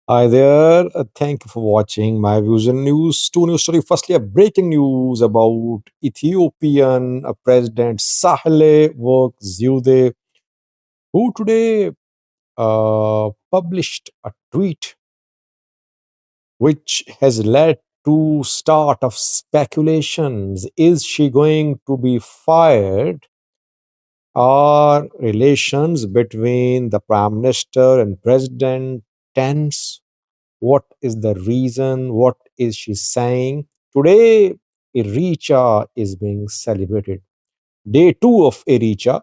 Hi there. Thank you for watching my views and news. Two news story. Firstly, a breaking news about Ethiopian President Sahle-Work Zewde, who today published a tweet which has led to start of speculations. Is she going to be fired? Are relations between the Prime Minister and President tense? What is the reason? What is she saying? Today, Iricha is being celebrated. Day two of Iricha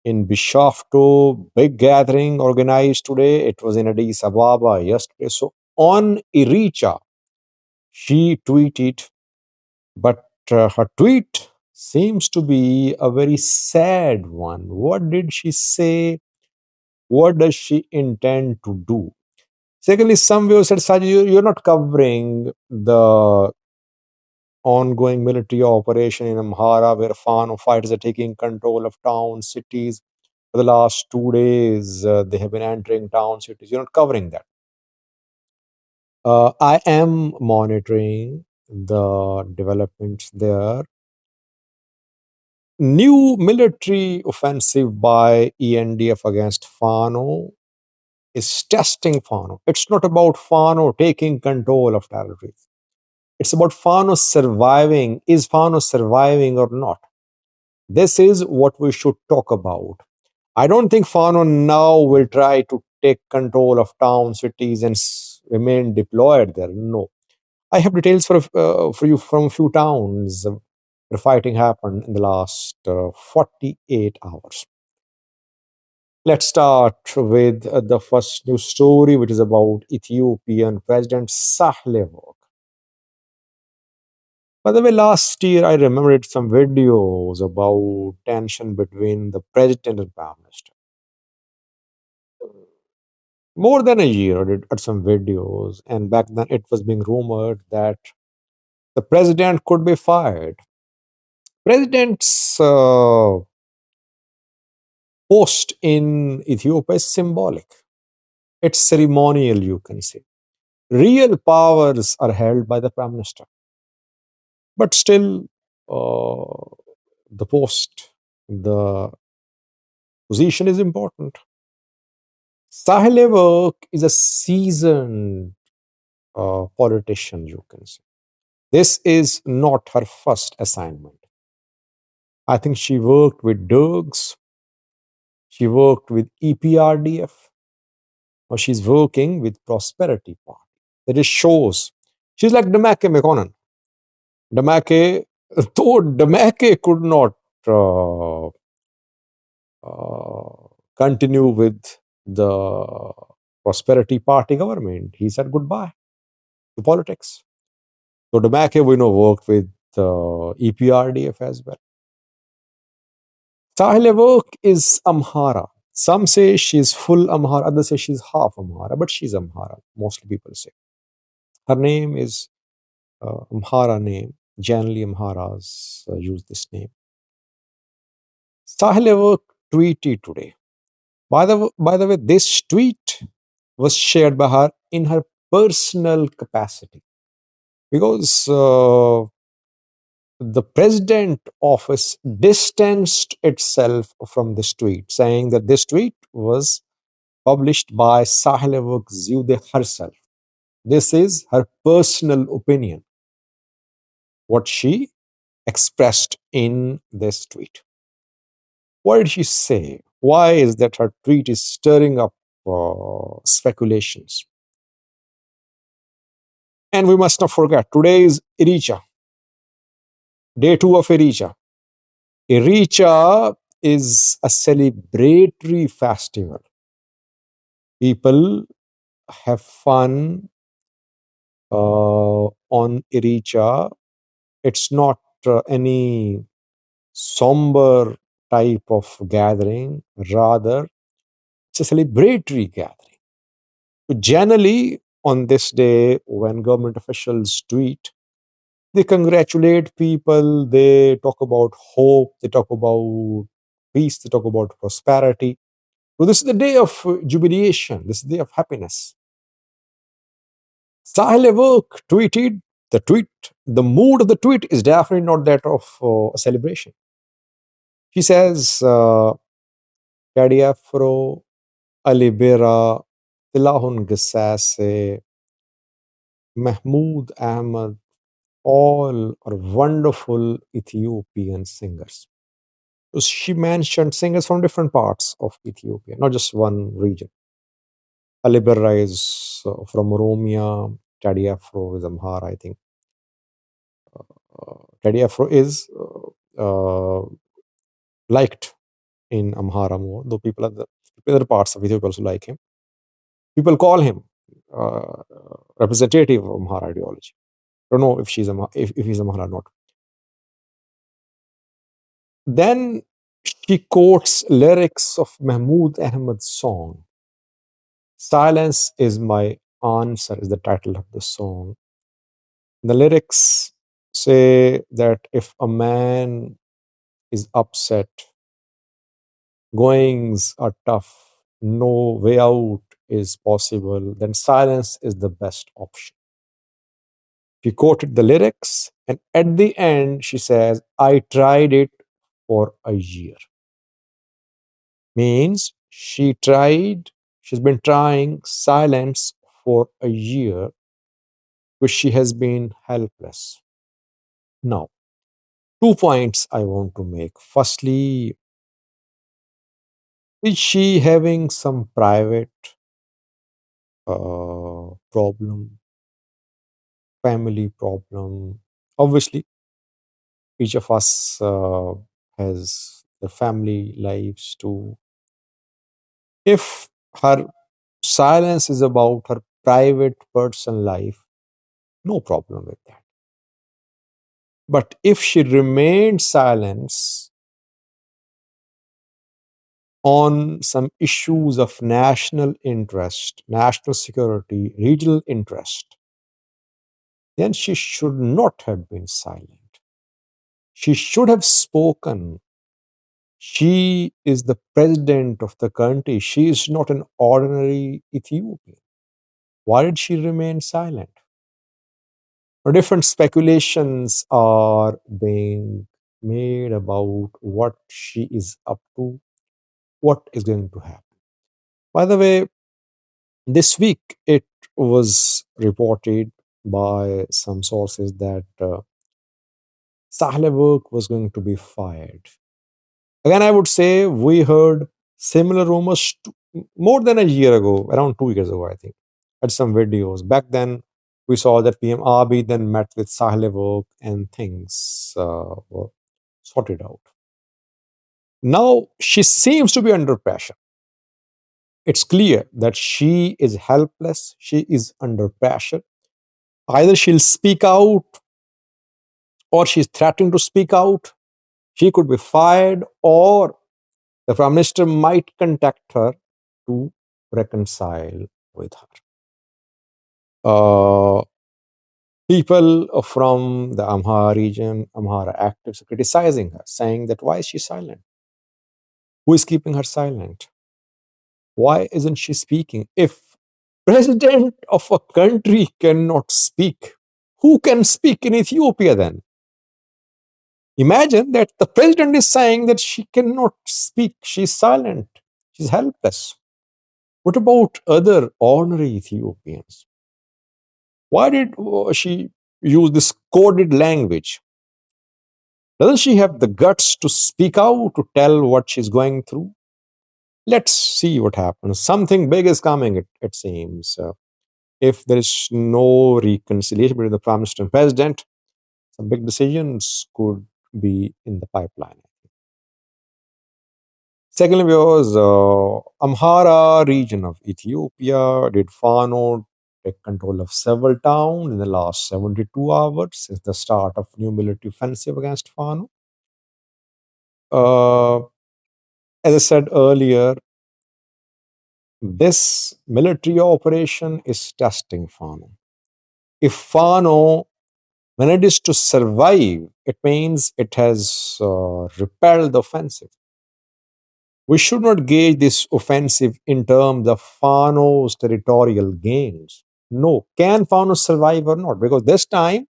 in Bishafto, big gathering organized today. It was in Addis Ababa yesterday. So on Iricha, she tweeted, but her tweet seems to be a very sad one. What did she say? What does she intend to do? Secondly, some viewers said, Sajid, you're not covering the ongoing military operation in Amhara, where Fano fighters are taking control of towns, cities. For the last 2 days, they have been entering town, cities. You're not covering that. I am monitoring the developments there. New military offensive by ENDF against Fano is testing Fano. It's not about Fano taking control of territories. It's about Fano surviving. Is Fano surviving or not? This is what we should talk about. I don't think Fano now will try to take control of towns, cities, and remain deployed there. No. I have details for you from a few towns where fighting happened in the last 48 hours. Let's start with the first news story, which is about Ethiopian President Sahle-Work. By the way, last year I remembered some videos about tension between the president and prime minister. More than a year, I did at some videos, and back then it was being rumored that the president could be fired. President's post in Ethiopia is symbolic. It's ceremonial, you can say. Real powers are held by the prime minister, but still, the post, the position is important. Sahle-Work is a seasoned politician, you can say. This is not her first assignment. I think she worked with Dergs, she worked with EPRDF, or she's working with Prosperity Party. That just shows she's like Demake Mekonnen. Demake, though Demake could not uh, continue with the Prosperity Party government, he said goodbye to politics. So Demake, we know, worked with EPRDF as well. Sahle-Work is Amhara. Some say she's full Amhara, others say she's half Amhara, but she's Amhara, mostly people say. Her name is Amhara name. Generally, Amharas use this name. Sahle-Work tweeted today. By the way, this tweet was shared by her in her personal capacity because the president office distanced itself from this tweet, saying that this tweet was published by Sahle-Work Zewde herself. This is her personal opinion, what she expressed in this tweet. What did she say? Why is that her tweet is stirring up speculations? And we must not forget, today is Iricha, day two of Iricha. Iricha is a celebratory festival. People have fun on Iricha. It's not any somber type of gathering, rather, it's a celebratory gathering. Generally, on this day, when government officials tweet, they congratulate people, they talk about hope, they talk about peace, they talk about prosperity. So, this is the day of jubilation, this is the day of happiness. Sahle-Work tweeted the tweet. The mood of the tweet is definitely not that of a celebration. She says, Kadiafro, Alibera, Tilahun Gisase, Mahmoud Ahmad, all are wonderful Ethiopian singers. So she mentioned singers from different parts of Ethiopia, not just one region. Alibera is from Oromia, Tadi Afro is Amhara, I think. Teddy Afro is liked in Amhara more, though people at the other parts of Ethiopia also like him. People call him uh, representative of Amhara ideology. Don't know if if he's Amhara or not. Then she quotes lyrics of Mahmoud Ahmad's song. Silence is my answer is the title of the song. The lyrics say that if a man is upset, goings are tough, no way out is possible, then silence is the best option. She quoted the lyrics, and at the end, she says, I tried it for a year. Means she's been trying silence for a year, which she has been helpless. Now, 2 points I want to make. Firstly, is she having some private problem, family problem? Obviously, each of us has the family lives too. If her silence is about her private personal life, no problem with that. But if she remained silent on some issues of national interest, national security, regional interest, then she should not have been silent. She should have spoken. She is the president of the country. She is not an ordinary Ethiopian. Why did she remain silent? Different speculations are being made about what she is up to, what is going to happen. By the way, this week it was reported by some sources that Sahle-Work was going to be fired. Again, I would say we heard similar rumors more than a year ago, around 2 years ago, I think. Had some videos. Back then, we saw that PM Abiy then met with Sahle-Work and things were sorted out. Now, she seems to be under pressure. It's clear that she is helpless. She is under pressure. Either she'll speak out or she's threatening to speak out. She could be fired, or the Prime Minister might contact her to reconcile with her. People from the Amhara region, Amhara activists, are criticizing her, saying that why is she silent? Who is keeping her silent? Why isn't she speaking? If president of a country cannot speak, who can speak in Ethiopia then? Imagine that the president is saying that she cannot speak, she's silent, she's helpless. What about other ordinary Ethiopians? Why did she use this coded language? Doesn't she have the guts to speak out, to tell what she's going through? Let's see what happens. Something big is coming, it seems. If there is no reconciliation between the Prime Minister and President, some big decisions could be in the pipeline. Secondly, was Amhara region of Ethiopia. Did Fano take control of several towns in the last 72 hours since the start of new military offensive against Fano? As I said earlier, this military operation is testing Fano. If Fano manages to survive, it means it has repelled the offensive. We should not gauge this offensive in terms of Fano's territorial gains. No. Can Fano survive or not? Because this time,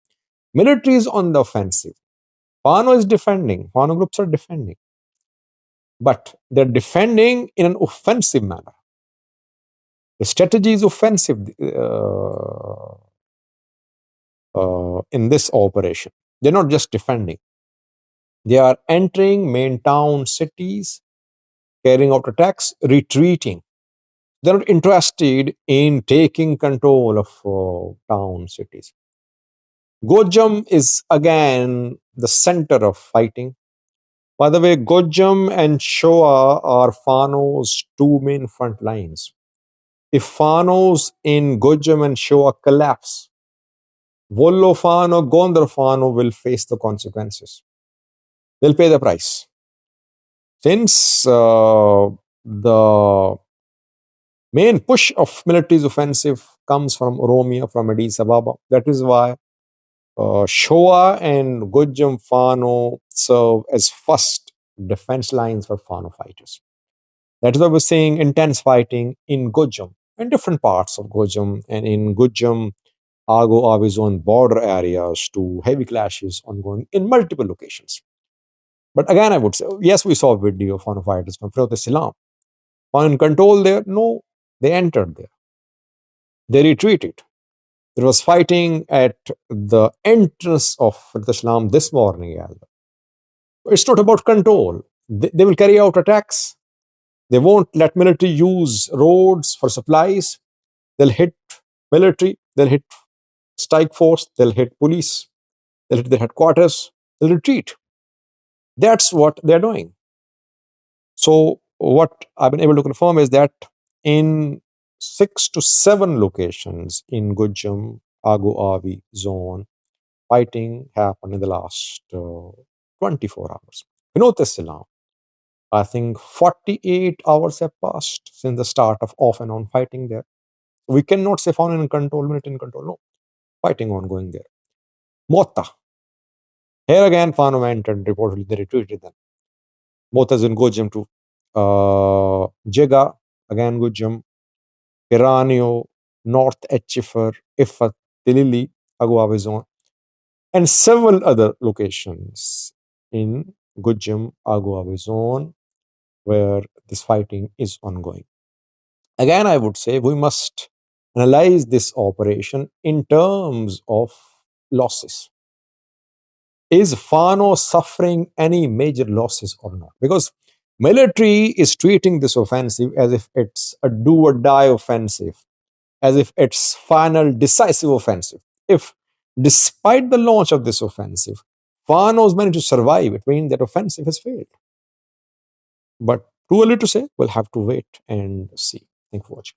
military is on the offensive. Fano is defending. Fano groups are defending. But they're defending in an offensive manner. The strategy is offensive in this operation. They're not just defending. They are entering main town cities, carrying out attacks, retreating. They're not interested in taking control of town cities. Gojam is again the center of fighting. By the way, Gojam and Shoa are Fano's two main front lines. If Fanos in Gojam and Shoa collapse, Wollo Fano, Gondar Fano will face the consequences. They'll pay the price. Since the main push of military's offensive comes from Oromia, from Addis Ababa, that is why Shoa and Gojam Fano serve as first defense lines for Fano fighters. That is why we're seeing intense fighting in Gojam, in different parts of Gojam, and in Gojam, Ago Avi zone border areas to heavy clashes ongoing in multiple locations. But again, I would say, yes, we saw a video of Fano fighters from Firot Islam. Fano in control there? No, they entered there. They retreated. There was fighting at the entrance of Firot Islam this morning. It's not about control. They will carry out attacks. They won't let military use roads for supplies. They'll hit military. They'll hit strike force. They'll hit police. They'll hit their headquarters. They'll retreat. That's what they're doing. So what I've been able to confirm is that in 6 to 7 locations in Gujam, Agu Avi zone, fighting happened in the last 24 hours. Notice now, I think 48 hours have passed since the start of off and on fighting there. We cannot say found in control, minute in control. No, fighting ongoing there. Mota. Here again, Fano went and reportedly they retreated then. Mota is in Gujam too. Jega, again Gujam. Piranio, North Etchifer, Ifat, Tilili, Aguawe zone, and several other locations in Gujam, Aguawe zone where this fighting is ongoing. Again, I would say we must analyze this operation in terms of losses. Is Fano suffering any major losses or not? Because military is treating this offensive as if it's a do or die offensive, as if it's final decisive offensive. If despite the launch of this offensive, Fano's managed to survive, it means that offensive has failed. But too early to say, we'll have to wait and see. Thank you for watching.